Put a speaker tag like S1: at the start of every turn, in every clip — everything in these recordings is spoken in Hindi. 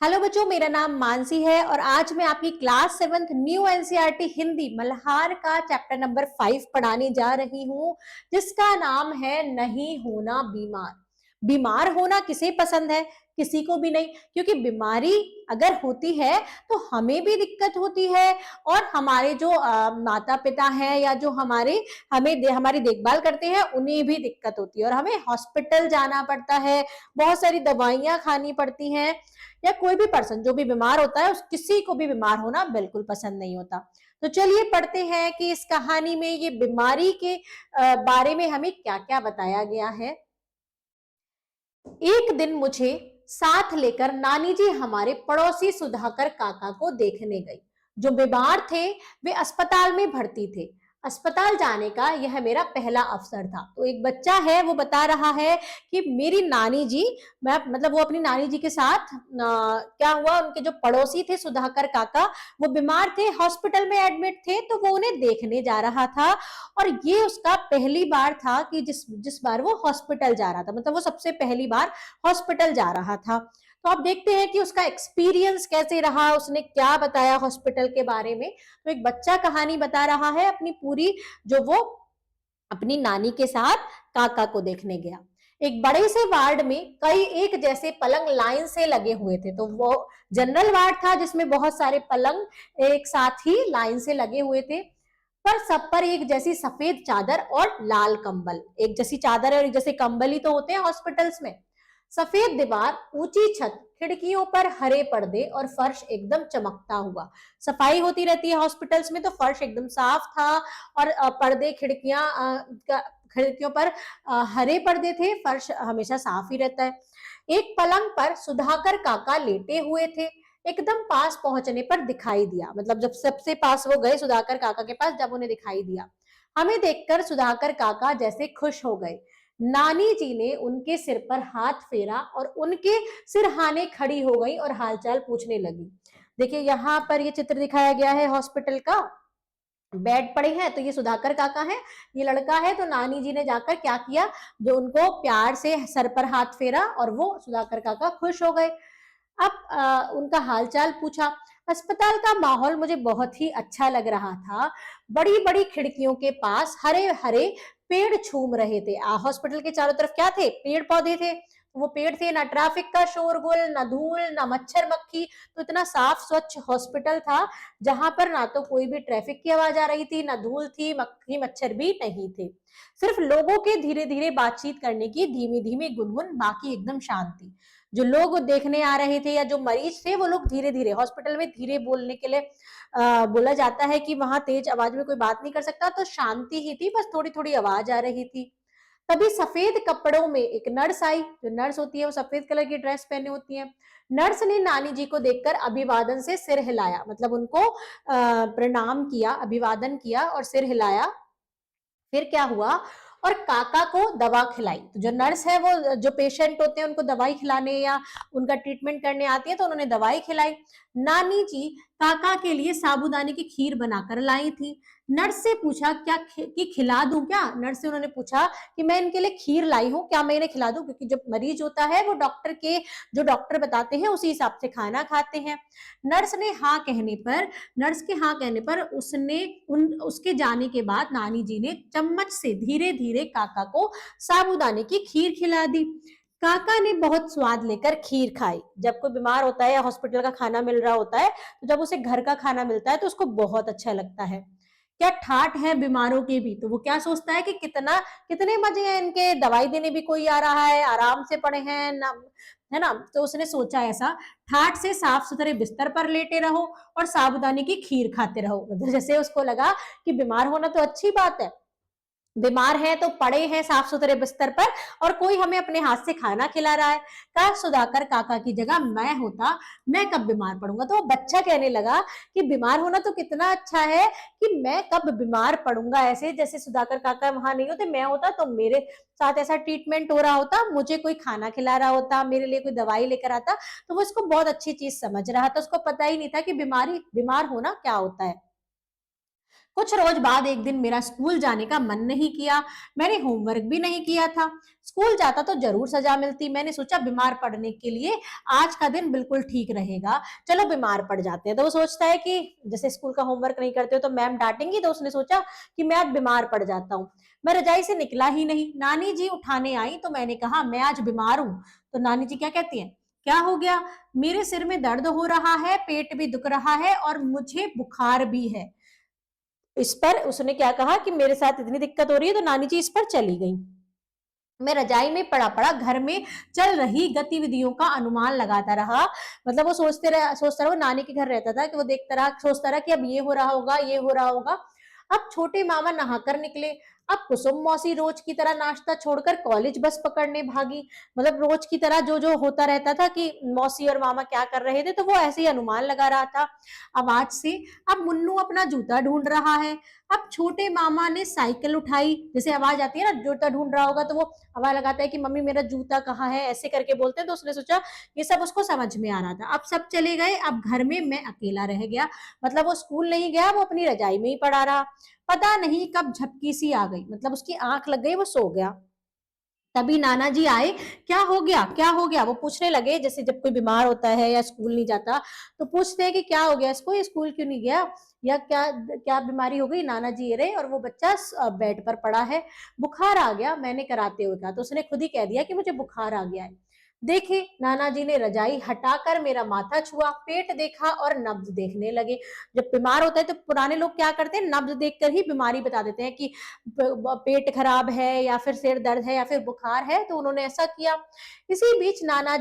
S1: हेलो बच्चों, मेरा नाम मानसी है और आज मैं आपकी class 7th new NCERT Hindi Malhar का चैप्टर नंबर 5 पढ़ाने जा रही हूँ, जिसका नाम है नहीं होना बीमार। बीमार होना किसे पसंद है? किसी को भी नहीं, क्योंकि बीमारी अगर होती है तो हमें भी दिक्कत होती है और हमारे जो माता पिता हैं या जो हमारी देखभाल करते हैं उन्हें भी दिक्कत होती है और हमें हॉस्पिटल जाना पड़ता है, बहुत सारी दवाइयां खानी पड़ती हैं। या कोई भी पर्सन जो भी बीमार होता है, उस किसी को भी बीमार होना बिल्कुल पसंद नहीं होता। तो चलिए पढ़ते हैं कि इस कहानी में ये बीमारी के बारे में हमें क्या क्या बताया गया है। एक दिन मुझे साथ लेकर नानी जी हमारे पड़ोसी सुधाकर काका को देखने गई। जो बीमार थे वे अस्पताल में भर्ती थे। अस्पताल जाने का यह मेरा पहला अवसर था। तो एक बच्चा है, वो बता रहा है कि मेरी नानी जी, मैं मतलब वो अपनी नानी जी के साथ क्या हुआ, उनके जो पड़ोसी थे सुधाकर काका, वो बीमार थे, हॉस्पिटल में एडमिट थे, तो वो उन्हें देखने जा रहा था। और ये उसका पहली बार था कि जिस जिस बार वो हॉस्पिटल जा रहा था, मतलब वो सबसे पहली बार हॉस्पिटल जा रहा था। तो आप देखते हैं कि उसका एक्सपीरियंस कैसे रहा, उसने क्या बताया हॉस्पिटल के बारे में। तो एक बच्चा कहानी बता रहा है अपनी पूरी, जो वो अपनी नानी के साथ काका को देखने गया। एक बड़े से वार्ड में कई एक जैसे पलंग लाइन से लगे हुए थे। तो वो जनरल वार्ड था जिसमें बहुत सारे पलंग एक साथ ही लाइन से लगे हुए थे, पर सब पर एक जैसी सफेद चादर और लाल कंबल। एक जैसी चादर और एक जैसे कंबल ही तो होते हैं हॉस्पिटल्स में। सफेद दीवार, ऊंची छत, खिड़कियों पर हरे पर्दे और फर्श एकदम चमकता हुआ। सफाई होती रहती है हॉस्पिटल्स में, तो फर्श एकदम साफ था और पर्दे, खिड़कियों पर हरे पर्दे थे, फर्श हमेशा साफ ही रहता है। एक पलंग पर सुधाकर काका लेटे हुए थे। एकदम पास पहुंचने पर दिखाई दिया, मतलब जब सबसे पास वो गए सुधाकर काका के पास, जब उन्हें दिखाई दिया, हमें देखकर सुधाकर काका जैसे खुश हो गए। नानी जी ने उनके सिर पर हाथ फेरा और उनके सिरहाने खड़ी हो गई और हालचाल पूछने लगी। देखिए यहाँ पर ये चित्र दिखाया गया है हॉस्पिटल का। बेड पड़े हैं, तो ये सुधाकर काका है, ये लड़का है। तो नानी जी ने जाकर क्या किया, जो उनको प्यार से सर पर हाथ फेरा और वो सुधाकर काका खुश हो गए। अब उनका हालचाल पूछा। अस्पताल का माहौल मुझे बहुत ही अच्छा लग रहा था। बड़ी बड़ी खिड़कियों के पास हरे हरे पेड़ झूम रहे थे। हॉस्पिटल के चारों तरफ क्या थे? पेड़ पौधे थे। वो पेड़ थे, ना ट्रैफिक का शोरगुल, ना धूल, ना मच्छर मक्खी। तो इतना साफ स्वच्छ हॉस्पिटल था जहां पर ना तो कोई भी ट्रैफिक की आवाज आ रही थी, ना धूल थी, मक्खी मच्छर भी नहीं थे। सिर्फ लोगों के धीरे धीरे बातचीत करने की धीमी धीमी गुनगुन, बाकी एकदम शांति। जो लोग देखने आ रहे थे या जो मरीज थे, वो लोग धीरे धीरे, हॉस्पिटल में धीरे बोलने के लिए बोला जाता है कि वहां तेज आवाज में कोई बात नहीं कर सकता, तो शांति ही थी, बस थोड़ी थोड़ी आवाज आ रही थी। तभी सफेद कपड़ों में एक नर्स आई। जो नर्स होती है वो सफेद कलर की ड्रेस पहने होती है। नर्स ने नानी जी को देखकर अभिवादन से सिर हिलाया, मतलब उनको प्रणाम किया, अभिवादन किया और सिर हिलाया। फिर क्या हुआ, और काका को दवा खिलाई। तो जो नर्स है वो जो पेशेंट होते हैं उनको दवाई खिलाने या उनका ट्रीटमेंट करने आती है, तो उन्होंने दवाई खिलाई। नानी जी काका के लिए साबूदाने की खीर बनाकर लाई थी। नर्स से पूछा क्या कि खिला दूं क्या? नर्स से उन्होंने पूछा कि मैं इनके लिए खीर लाई हूं, क्या मैं इन्हें खिला दूं? क्योंकि जब मरीज होता है वो डॉक्टर बताते हैं उसी हिसाब से खाना खाते हैं। नर्स के हाँ कहने पर उसके जाने के बाद नानी जी ने चम्मच से धीरे धीरे काका को साबूदाने की खीर खिला दी। काका ने बहुत स्वाद लेकर खीर खाई। जब कोई बीमार होता है या हॉस्पिटल का खाना मिल रहा होता है, तो जब उसे घर का खाना मिलता है तो उसको बहुत अच्छा लगता है। क्या ठाठ है बीमारों के भी, तो वो क्या सोचता है कि कितने मजे हैं इनके, दवाई देने भी कोई आ रहा है, आराम से पड़े हैं ना, है ना। तो उसने सोचा ऐसा, ठाठ से साफ सुथरे बिस्तर पर लेटे रहो और साबूदाने की खीर खाते रहो। जैसे उसको लगा कि बीमार होना तो अच्छी बात है, बीमार है तो पड़े हैं साफ सुथरे बिस्तर पर और कोई हमें अपने हाथ से खाना खिला रहा है। काश सुधाकर काका की जगह मैं होता, मैं कब बीमार पड़ूंगा। तो वो बच्चा कहने लगा कि बीमार होना तो कितना अच्छा है, कि मैं कब बीमार पड़ूंगा। ऐसे जैसे सुधाकर काका वहां नहीं होते, मैं होता तो मेरे साथ ऐसा ट्रीटमेंट हो रहा होता, मुझे कोई खाना खिला रहा होता, मेरे लिए कोई दवाई लेकर आता। तो वो इसको बहुत अच्छी चीज समझ रहा था, उसको पता ही नहीं था कि बीमार होना क्या होता है। कुछ रोज बाद एक दिन मेरा स्कूल जाने का मन नहीं किया। मैंने होमवर्क भी नहीं किया था। स्कूल जाता तो जरूर सजा मिलती। मैंने सोचा बीमार पड़ने के लिए आज का दिन बिल्कुल ठीक रहेगा, चलो बीमार पड़ जाते हैं। तो वो सोचता है कि जैसे स्कूल का होमवर्क नहीं करते हो तो मैम डांटेंगी, तो उसने सोचा कि मैं आज बीमार पड़ जाता हूँ। मैं रजाई से निकला ही नहीं। नानी जी उठाने आई तो मैंने कहा मैं आज बीमार हूँ। तो नानी जी क्या कहती है, क्या हो गया? मेरे सिर में दर्द हो रहा है, पेट भी दुख रहा है और मुझे बुखार भी है। इस पर उसने क्या कहा कि मेरे साथ इतनी दिक्कत हो रही है, तो नानी जी इस पर चली गई। मैं रजाई में पड़ा पड़ा घर में चल रही गतिविधियों का अनुमान लगाता रहा। मतलब वो सोचता रहा, वो नानी के घर रहता था कि वो देखता रहा, सोचता रहा कि अब ये हो रहा होगा, ये हो रहा होगा। अब छोटे मामा नहाकर निकले। अब कुसुम मौसी रोज की तरह नाश्ता छोड़कर कॉलेज बस पकड़ने भागी। मतलब रोज की तरह जो जो होता रहता था कि मौसी और मामा क्या कर रहे थे, तो वो ऐसे ही अनुमान लगा रहा था। अब आज से अब मुन्नू अपना जूता ढूंढ रहा है। अब छोटे मामा ने साइकिल उठाई। जैसे आवाज आती है ना, जूता ढूंढ रहा होगा तो वो आवाज लगाता है कि मम्मी मेरा जूता कहाँ है, ऐसे करके बोलते हैं। तो उसने सोचा ये सब उसको समझ में आ रहा था। अब सब चले गए, अब घर में मैं अकेला रह गया। मतलब वो स्कूल नहीं गया, वो अपनी रजाई में ही पड़ा रहा। पता नहीं कब झपकी सी आ गई, मतलब उसकी आंख लग गई, वो सो गया। तभी नाना जी आए। क्या हो गया, क्या हो गया? वो पूछने लगे, जैसे जब कोई बीमार होता है या स्कूल नहीं जाता तो पूछते हैं कि क्या हो गया इसको, ये स्कूल क्यों नहीं गया, या क्या क्या बीमारी हो गई। नाना जी ये रहे और वो बच्चा बेड पर पड़ा है। बुखार आ गया, मैंने कराते हुए कहा, तो उसने खुद ही कह दिया कि मुझे बुखार आ गया है। देखे, नाना जी ने रजाई हटाकर मेरा माथा छुआ, पेट देखा और नब्ज देखने लगे। जब बीमार होता है तो पुराने लोग क्या करते हैं, नब्ज देखकर ही बीमारी बता देते हैं कि पेट खराब है या फिर सिर दर्द है या फिर बुखार है, तो उन्होंने ऐसा किया। इसी बीच नानी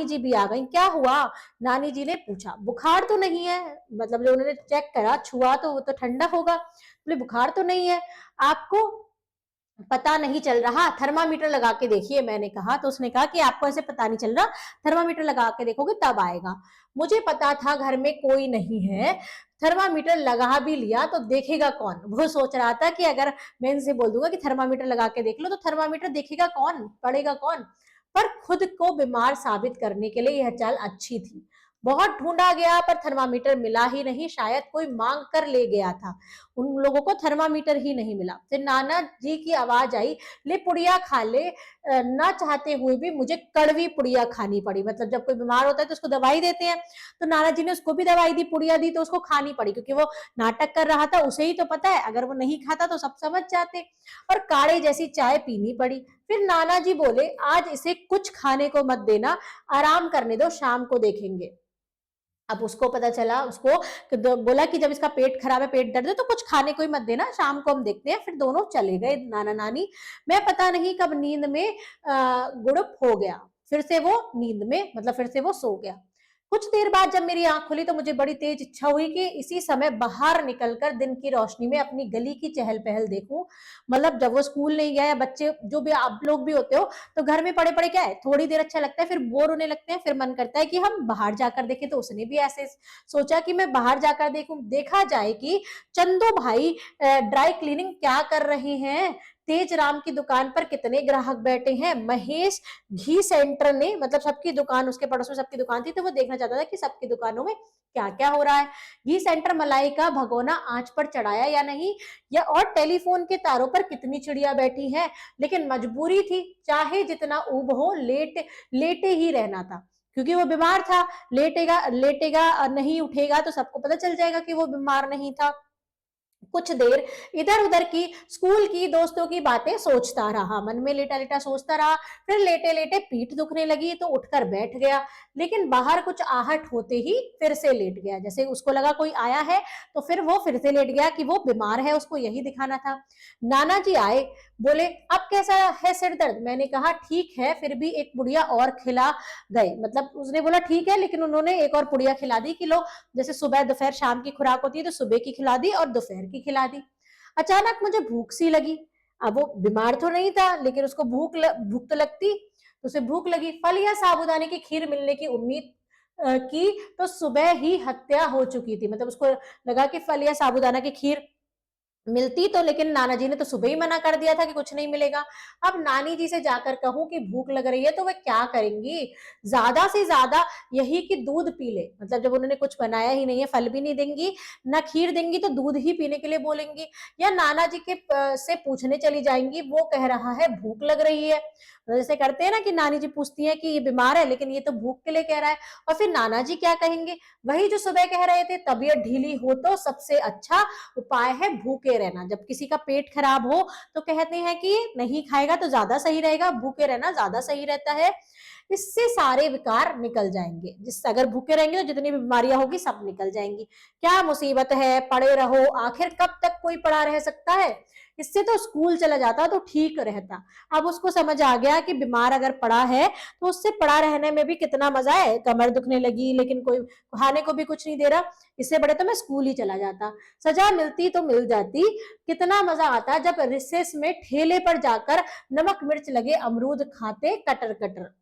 S1: जी भी आ गई। क्या हुआ? नानी जी ने पूछा। बुखार तो नहीं है, मतलब जो उन्होंने चेक करा, छुआ तो वो तो ठंडा होगा, बोले बुखार तो नहीं है। आपको पता नहीं चल रहा, थर्मामीटर लगा के देखिए, मैंने कहा। तो उसने कहा कि आपको ऐसे पता नहीं चल रहा, थर्मामीटर लगा के देखोगे तब आएगा। मुझे पता था घर में कोई नहीं है, थर्मामीटर लगा भी लिया तो देखेगा कौन। वो सोच रहा था कि अगर मैं इनसे बोल दूंगा कि थर्मामीटर लगा के देख लो तो थर्मामीटर देखेगा कौन, पड़ेगा कौन। पर खुद को बीमार साबित करने के लिए यह चाल अच्छी थी। बहुत ढूंढा गया पर थर्मामीटर मिला ही नहीं, शायद कोई मांग कर ले गया था। उन लोगों को थर्मामीटर ही नहीं मिला। फिर नाना जी की आवाज आई, ले पुड़िया खा ले। ना चाहते हुए भी मुझे कड़वी पुड़िया खानी पड़ी। मतलब जब कोई बीमार होता है तो उसको दवाई देते हैं, तो नाना जी ने उसको भी दवाई दी, पुड़िया दी, तो उसको खानी पड़ी, क्योंकि वो नाटक कर रहा था, उसे ही तो पता है, अगर वो नहीं खाता तो सब समझ जाते। और काढ़े जैसी चाय पीनी पड़ी। फिर नाना जी बोले, आज इसे कुछ खाने को मत देना, आराम करने दो, शाम को देखेंगे। अब उसको पता चला, उसको बोला कि जब इसका पेट खराब है, पेट दर्द है, तो कुछ खाने को ही मत देना, शाम को हम देखते हैं। फिर दोनों चले गए नाना नानी। मैं पता नहीं कब नींद में गुड़प हो गया। फिर से वो नींद में, मतलब फिर से वो सो गया। कुछ देर बाद जब मेरी आंख खुली तो मुझे बड़ी तेज इच्छा हुई कि इसी समय बाहर निकलकर दिन की रोशनी में अपनी गली की चहल पहल देखूं। मतलब जब वो स्कूल नहीं गया, या बच्चे जो भी आप लोग भी होते हो, तो घर में पड़े पड़े क्या है, थोड़ी देर अच्छा लगता है, फिर बोर होने लगते हैं, फिर मन करता है कि हम बाहर जाकर देखें। तो उसने भी ऐसे सोचा कि मैं बाहर जाकर देखूं, देखा जाए कि चंदू भाई ड्राई क्लीनिंग क्या कर रहे हैं, तेज राम की दुकान पर कितने ग्राहक बैठे हैं, महेश घी सेंटर ने, मतलब सबकी दुकान, उसके पड़ोस में सबकी दुकान थी, तो वो देखना चाहता था कि सबकी दुकानों में क्या क्या हो रहा है। घी सेंटर मलाई का भगोना आंच पर चढ़ाया या नहीं, या और टेलीफोन के तारों पर कितनी चिड़िया बैठी हैं। लेकिन मजबूरी थी, चाहे जितना ऊब हो, लेटे ही रहना था, क्योंकि वो बीमार था। लेटेगा लेटेगा नहीं, उठेगा तो सबको पता चल जाएगा कि वो बीमार नहीं था। कुछ देर इधर उधर की, स्कूल की, दोस्तों की बातें सोचता रहा, मन में लेटा लेटा सोचता रहा। फिर लेटे लेटे पीठ दुखने लगी तो उठकर बैठ गया, लेकिन बाहर कुछ आहट होते ही फिर से लेट गया। जैसे उसको लगा कोई आया है, तो फिर वो फिर से लेट गया कि वो बीमार है, उसको यही दिखाना था। नाना जी आए, बोले अब कैसा है सिर दर्द? मैंने कहा ठीक है, फिर भी एक पुड़िया और खिला गए। मतलब उसने बोला ठीक है, लेकिन उन्होंने एक और पुड़िया खिला दी कि लो, जैसे सुबह दोपहर शाम की खुराक होती है, तो सुबह की खिला दी और दोपहर की खिला दी। अचानक मुझे भूख सी लगी। अब वो बीमार तो नहीं था, लेकिन उसको भूख तो लगती, तो उसे भूख लगी। फल या साबूदाने की खीर मिलने की उम्मीद की, तो सुबह ही हत्या हो चुकी थी। मतलब उसको लगा कि फल या साबूदाना की खीर मिलती तो, लेकिन नाना जी ने तो सुबह ही मना कर दिया था कि कुछ नहीं मिलेगा। अब नानी जी से जाकर कहूं कि भूख लग रही है तो वह क्या करेंगी, ज्यादा से ज्यादा यही कि दूध पी ले, मतलब जब उन्होंने कुछ बनाया ही नहीं है, फल भी नहीं देंगी, ना खीर देंगी, तो दूध ही पीने के लिए बोलेंगी, या नाना जी के से पूछने चली जाएंगी, वो कह रहा है भूख लग रही है। जैसे करते हैं ना कि नानी जी पूछती है कि ये बीमार है लेकिन ये तो भूख के लिए कह रहा है, और फिर नाना जी क्या कहेंगे, वही जो सुबह कह रहे थे, तबीयत ढीली हो तो सबसे अच्छा उपाय है भूखे रहना। जब किसी का पेट खराब हो तो कहते हैं कि नहीं खाएगा तो ज्यादा सही रहेगा, भूखे रहना ज्यादा सही रहता है, इससे सारे विकार निकल जाएंगे। जिससे अगर भूखे रहेंगे तो जितनी भी बीमारियां होगी सब निकल जाएंगी। क्या मुसीबत है, पड़े रहो, आखिर कब तक कोई पड़ा रह सकता है। इससे तो स्कूल चला जाता तो ठीक रहता। अब उसको समझ आ गया कि बीमार अगर पड़ा है तो उससे पड़ा रहने में भी कितना मजा है, कमर दुखने लगी लेकिन कोई खाने को भी कुछ नहीं दे रहा, इससे बड़े तो मैं स्कूल ही चला जाता। सजा मिलती तो मिल जाती, कितना मजा आता जब रिसेस में ठेले पर जाकर नमक मिर्च लगे अमरूद खाते कटर कटर।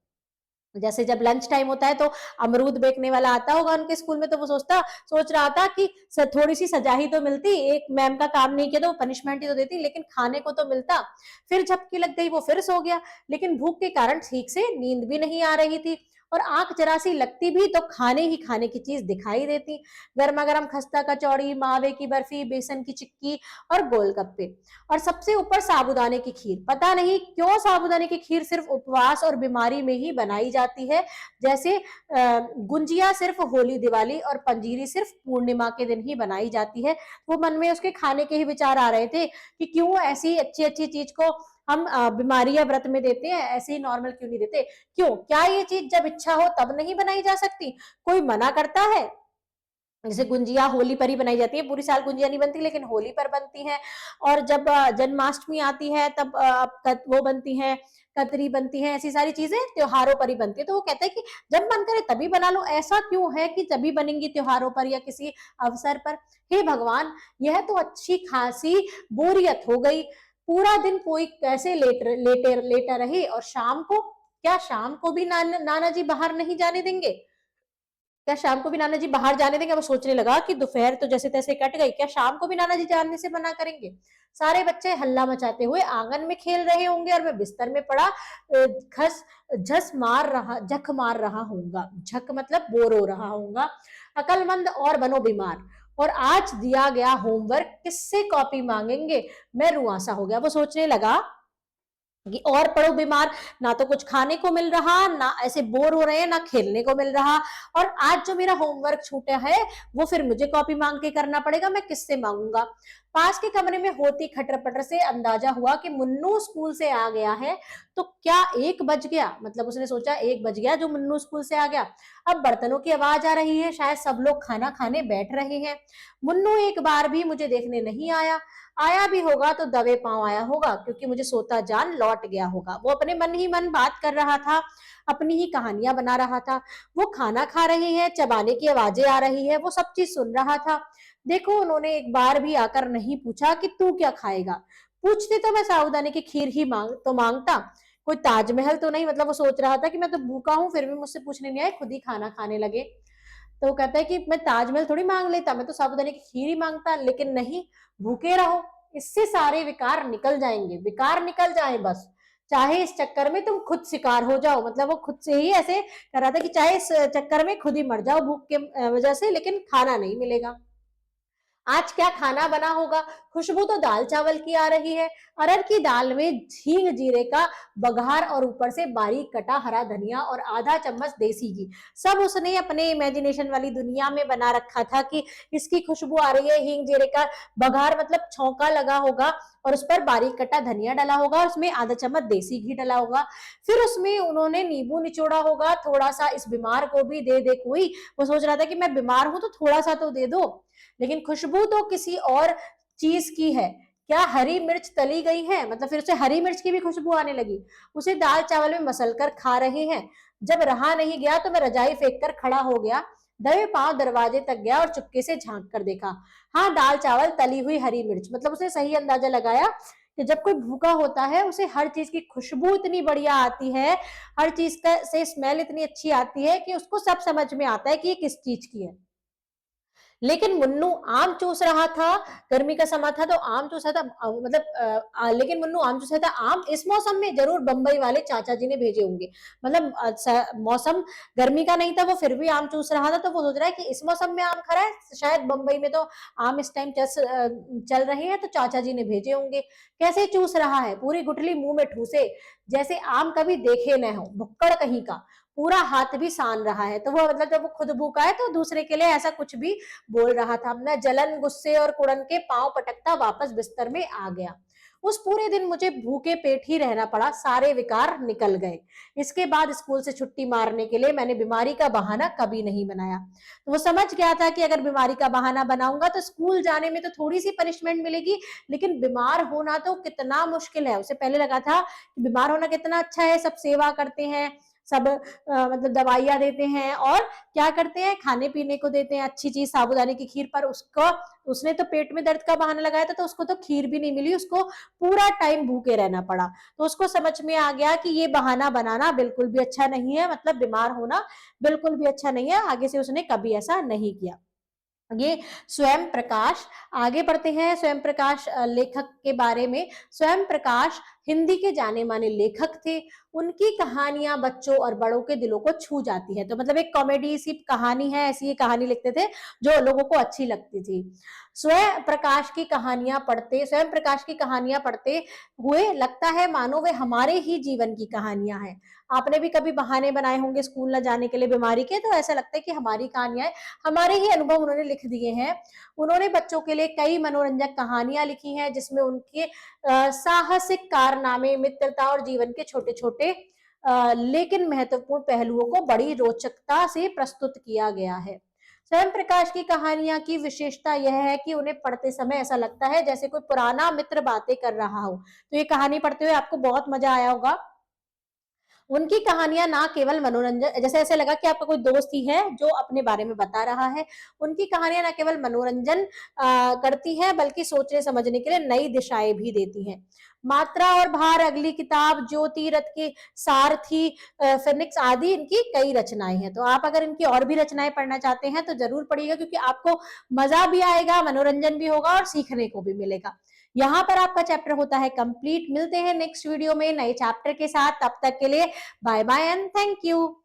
S1: जैसे जब लंच टाइम होता है तो अमरूद बेचने वाला आता होगा उनके स्कूल में, तो वो सोच रहा था कि थोड़ी सी सजा ही तो मिलती, एक मैम का काम नहीं किया तो पनिशमेंट ही तो देती, लेकिन खाने को तो मिलता। फिर झपकी लग गई, वो फिर सो गया, लेकिन भूख के कारण ठीक से नींद भी नहीं आ रही थी, और आंख जरा सी लगती भी तो खाने ही खाने की चीज दिखाई देती, गर्मा गर्म खस्ता कचौड़ी, मावे की बर्फी, बेसन की चिक्की और गोलगप्पे, और सबसे ऊपर साबूदाने की खीर। पता नहीं क्यों साबूदाने की खीर सिर्फ उपवास और बीमारी में ही बनाई जाती है, जैसे गुंजिया सिर्फ होली दिवाली और पंजीरी सिर्फ पूर्णिमा के दिन ही बनाई जाती है। वो मन में उसके खाने के ही विचार आ रहे थे कि क्यों ऐसी अच्छी अच्छी चीज को हम बीमारी या व्रत में देते हैं, ऐसे ही नॉर्मल क्यों नहीं देते, क्यों, क्या ये चीज जब इच्छा हो तब नहीं बनाई जा सकती, कोई मना करता है। जैसे गुंजिया होली पर ही बनाई जाती है, पूरी साल गुंजिया नहीं बनती लेकिन होली पर बनती है, और जब जन्माष्टमी आती है तब वो बनती है, कतरी बनती है, ऐसी सारी चीजें त्योहारों पर ही बनती है। तो वो कहते हैं कि जब मन करे तभी बना लो, ऐसा क्यों है कि तभी बनेंगी त्योहारों पर या किसी अवसर पर। हे भगवान, यह तो अच्छी खासी बोरियत हो गई, पूरा दिन कोई कैसे लेटा रहे, और शाम को, क्या शाम को भी नाना जी बाहर नहीं जाने देंगे, क्या शाम को भी नाना जी बाहर जाने देंगे। वो सोचने लगा कि दोपहर तो जैसे तैसे कट गई, क्या शाम को भी नाना जी जाने से मना करेंगे। सारे बच्चे हल्ला मचाते हुए आंगन में खेल रहे होंगे और मैं बिस्तर में पड़ा खस झक मार रहा होऊंगा, झक मतलब बोर हो रहा होऊंगा, अकलमंद और बनो बीमार, और आज दिया गया होमवर्क किससे कॉपी मांगेंगे। मैं रुआसा हो गया। वो सोचने लगा कि और पड़ो बीमार, ना तो कुछ खाने को मिल रहा, ना ऐसे बोर हो रहे हैं, ना खेलने को मिल रहा, और आज जो मेरा होमवर्क छूटा है वो फिर मुझे कॉपी मांग के करना पड़ेगा, मैं किससे मांगूंगा। पास के कमरे में होती खटर पटर से अंदाजा हुआ कि मुन्नू स्कूल से आ गया है। तो क्या 1 बज गया, मतलब उसने सोचा 1 बज गया जो मुन्नू स्कूल से आ गया। अब बर्तनों की आवाज आ रही है, शायद सब लोग खाना खाने बैठ रहे हैं। मुन्नू एक बार भी मुझे देखने नहीं आया, आया भी होगा तो दबे पांव आया होगा, क्योंकि मुझे सोता जान लौट गया होगा। वो अपने मन ही मन बात कर रहा था, अपनी ही कहानियां बना रहा था। वो खाना खा रहे हैं, चबाने की आवाजें आ रही है, वो सब चीज सुन रहा था। देखो, उन्होंने एक बार भी आकर नहीं पूछा कि तू क्या खाएगा, पूछते तो मैं साबूदाने की खीर ही मांगता, कोई ताजमहल तो नहीं। मतलब वो सोच रहा था कि मैं तो भूखा हूं फिर भी मुझसे पूछने नहीं आए, खुद ही खाना खाने लगे। तो वो कहता है कि मैं ताजमहल थोड़ी मांग लेता, मैं तो साबूदाने की खीर ही मांगता, लेकिन नहीं, भूखे रहो, इससे सारे विकार निकल जाएंगे, विकार निकल जाए बस, चाहे इस चक्कर में तुम खुद शिकार हो जाओ। मतलब वो खुद से ही ऐसे कर रहा था कि चाहे इस चक्कर में खुद ही मर जाओ भूख के वजह से, लेकिन खाना नहीं मिलेगा। आज क्या खाना बना होगा, खुशबू तो दाल चावल की आ रही है, अरहर की दाल में हींग जीरे का बघार और ऊपर से बारीक कटा हरा धनिया और आधा चम्मच देसी घी। सब उसने अपने इमेजिनेशन वाली दुनिया में बना रखा था कि इसकी खुशबू आ रही है, हींग जीरे का बघार मतलब छौंका लगा होगा, और उस पर बारीक कटा धनिया डाला होगा, और उसमें आधा चम्मच देसी घी डाला होगा, फिर उसमें उन्होंने नींबू निचोड़ा होगा थोड़ा सा, इस बीमार को भी दे दे कोई। वो सोच रहा था कि मैं बीमार हूं तो थोड़ा सा तो दे दो, लेकिन खुशबू तो किसी और चीज की है। क्या हरी मिर्च तली गई है, मतलब फिर उसे हरी मिर्च की भी खुशबू आने लगी। उसे दाल चावल में मसल कर खा रहे हैं। जब रहा नहीं गया तो मैं रजाई फेंक कर खड़ा हो गया, दबे पांव दरवाजे तक गया और चुपके से झांक कर देखा। हाँ, दाल चावल तली हुई हरी मिर्च, मतलब उसने सही अंदाजा लगाया कि जब कोई भूखा होता है उसे हर चीज की खुशबू इतनी बढ़िया आती है, हर चीज का से स्मेल इतनी अच्छी आती है कि उसको सब समझ में आता है कि ये किस चीज की है। लेकिन मुन्नू आम चूस रहा था, गर्मी का समय था तो आम चूसा था, मतलब लेकिन मुन्नू आम चूस रहा था। आम इस मौसम में जरूर बंबई वाले चाचा जी ने भेजे होंगे, मतलब मौसम गर्मी का नहीं था, वो फिर भी आम चूस रहा था, तो वो सोच रहा है कि इस मौसम में आम खरा है, शायद बंबई में तो आम इस टाइम चल रहे हैं, तो चाचा जी ने भेजे होंगे। कैसे चूस रहा है, पूरी गुठली मुंह में ठूसे, जैसे आम कभी देखे न हो, भुक्कड़ कहीं का, पूरा हाथ भी सान रहा है। तो वो मतलब जब वो खुद भूखा है तो दूसरे के लिए ऐसा कुछ भी बोल रहा था। मैं जलन, गुस्से और कुड़न के पांव पटकता वापस बिस्तर में आ गया। उस पूरे दिन मुझे भूखे पेट ही रहना पड़ा, सारे विकार निकल गए। इसके बाद स्कूल से छुट्टी मारने के लिए मैंने बीमारी का बहाना कभी नहीं बनाया। तो वो समझ गया था कि अगर बीमारी का बहाना बनाऊंगा तो स्कूल जाने में तो थोड़ी सी पनिशमेंट मिलेगी, लेकिन बीमार होना तो कितना मुश्किल है। उसे पहले लगा था कि बीमार होना कितना अच्छा है, सब सेवा करते हैं, सब मतलब दवाइयां देते हैं और क्या करते हैं, खाने पीने को देते हैं अच्छी चीज, साबूदाने की खीर। पर उसको, उसने तो पेट में दर्द का बहाना लगाया था, तो उसको तो खीर भी नहीं मिली, उसको पूरा टाइम भूखे रहना पड़ा। तो उसको समझ में आ गया कि ये बहाना बनाना बिल्कुल भी अच्छा नहीं है, मतलब बीमार होना बिल्कुल भी अच्छा नहीं है। आगे से उसने कभी ऐसा नहीं किया। ये स्वयं प्रकाश। आगे बढ़ते हैं स्वयं प्रकाश लेखक के बारे में। स्वयं प्रकाश हिंदी के जाने माने लेखक थे। उनकी कहानियां बच्चों और बड़ों के दिलों को छू जाती है। तो मतलब एक कॉमेडी सी कहानी है, ऐसी ये कहानी लिखते थे जो लोगों को अच्छी लगती थी। स्वयं प्रकाश की कहानियां पढ़ते हुए लगता है मानो वे हमारे ही जीवन की कहानियां हैं। आपने भी कभी बहाने बनाए होंगे स्कूल न जाने के लिए बीमारी के, तो ऐसा लगता है कि हमारी कहानियां, हमारे ही अनुभव उन्होंने लिख दिए हैं। उन्होंने बच्चों के लिए कई मनोरंजक कहानियां लिखी हैं, जिसमें उनके साहसिक कारनामे, मित्रता और जीवन के छोटे छोटे लेकिन महत्वपूर्ण पहलुओं को बड़ी रोचकता से प्रस्तुत किया गया है। स्वयं प्रकाश की कहानियां की विशेषता यह है कि उन्हें पढ़ते समय ऐसा लगता है जैसे कोई पुराना मित्र बातें कर रहा हो। तो ये कहानी पढ़ते हुए आपको बहुत मजा आया होगा। उनकी कहानियां ना केवल मनोरंजन, जैसे ऐसे लगा कि आपका कोई दोस्त ही है जो अपने बारे में बता रहा है। उनकी कहानियां ना केवल मनोरंजन करती हैं, बल्कि सोचने समझने के लिए नई दिशाएं भी देती हैं। मात्रा और भार अगली किताब, ज्योति रथ के सारथी, फिनिक्स आदि इनकी कई रचनाएं हैं। तो आप अगर इनकी और भी रचनाएं पढ़ना चाहते हैं तो जरूर पढ़िएगा, क्योंकि आपको मजा भी आएगा, मनोरंजन भी होगा और सीखने को भी मिलेगा। यहाँ पर आपका चैप्टर होता है कंप्लीट। मिलते हैं नेक्स्ट वीडियो में नए चैप्टर के साथ, तब तक के लिए bye bye and thank you.